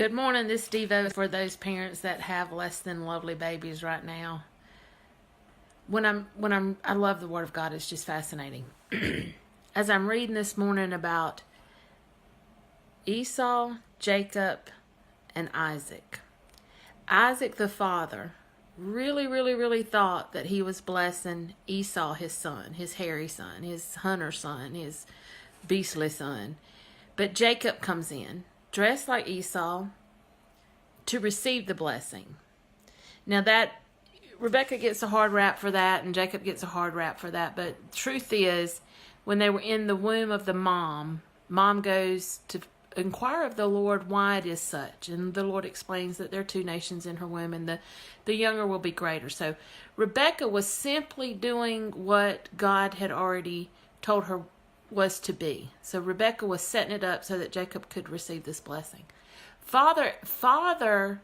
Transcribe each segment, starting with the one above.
Good morning. This Devo is for those parents that have less than lovely babies right now. I love the Word of God. It's just fascinating. As I'm reading this morning about Esau, Jacob, and Isaac. Isaac the father really thought that he was blessing Esau, his son, his hairy son, his hunter son, his beastly son. But Jacob comes in, dressed like Esau, to receive the blessing. Now that Rebecca gets a hard rap for that, and Jacob gets a hard rap for that. But the truth is, when they were in the womb of the mom goes to inquire of the Lord why it is such. And the Lord explains that there are two nations in her womb, and the younger will be greater. So Rebecca was simply doing what God had already told her was to be. So Rebecca was setting it up so that Jacob could receive this blessing. Father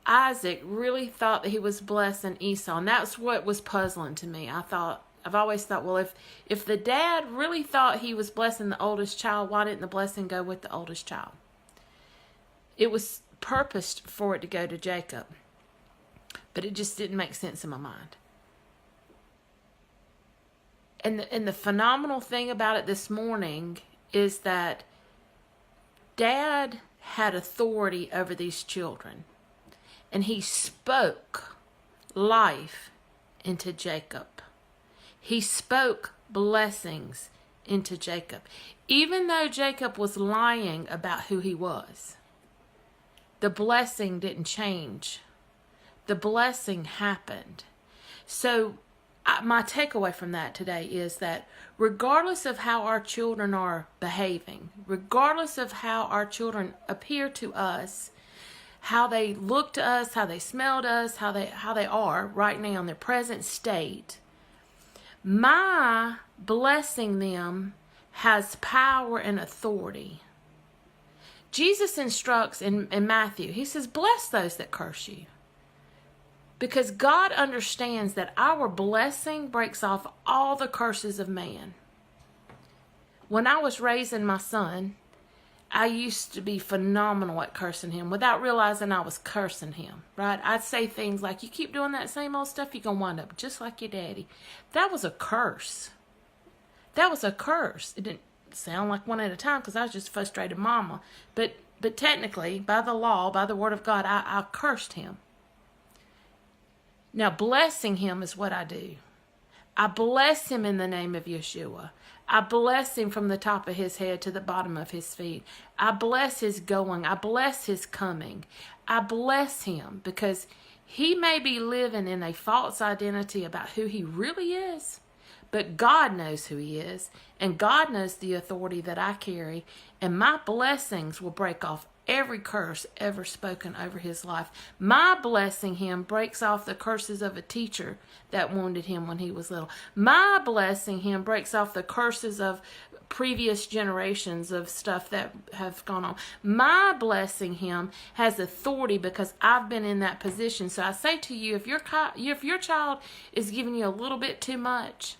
Isaac really thought that he was blessing Esau, and that's what was puzzling to me. I've always thought, well, if the dad really thought he was blessing the oldest child, why didn't the blessing go with the oldest child? It was purposed for it to go to Jacob, but it just didn't make sense in my mind. And the phenomenal thing about it this morning is that Dad had authority over these children, and he spoke life into Jacob. He spoke blessings into Jacob. Even though Jacob was lying about who he was, the blessing didn't change. The blessing happened. So my takeaway from that today is that regardless of how our children are behaving, regardless of how our children appear to us, how they look to us, how they smell to us, how they are right now in their present state, my blessing them has power and authority. Jesus instructs in Matthew, he says, bless those that curse you. Because God understands that our blessing breaks off all the curses of man. When I was raising my son, I used to be phenomenal at cursing him without realizing I was cursing him, right? I'd say things like, you keep doing that same old stuff, you're going to wind up just like your daddy. That was a curse. That was a curse. It didn't sound like one at a time because I was just a frustrated mama. But technically, by the law, by the Word of God, I cursed him. Now, blessing him is what I do. I bless him in the name of Yeshua. I bless him from the top of his head to the bottom of his feet. I bless his going. I bless his coming. I bless him because he may be living in a false identity about who he really is, but God knows who he is, and God knows the authority that I carry, and my blessings will break off every curse ever spoken over his life. My blessing him breaks off the curses of a teacher that wounded him when he was little. My blessing him breaks off the curses of previous generations of stuff that have gone on. My blessing him has authority because I've been in that position. So I say to you, if your child is giving you a little bit too much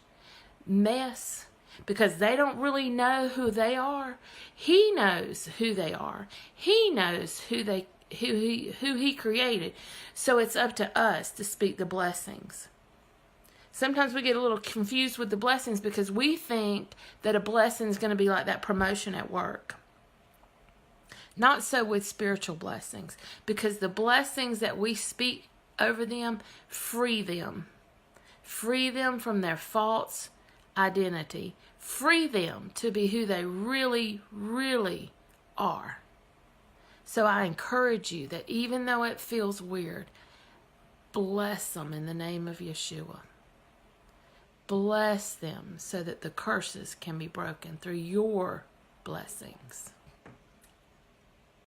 mess, because they don't really know who they are, he knows who they are. He knows who he created. So it's up to us to speak the blessings. Sometimes we get a little confused with the blessings because we think that a blessing is going to be like that promotion at work. Not so with spiritual blessings, because the blessings that we speak over them free them. Free them from their false identity. Free them to be who they really are. So I encourage you that even though it feels weird, bless them in the name of Yeshua. Bless them so that the curses can be broken through your blessings.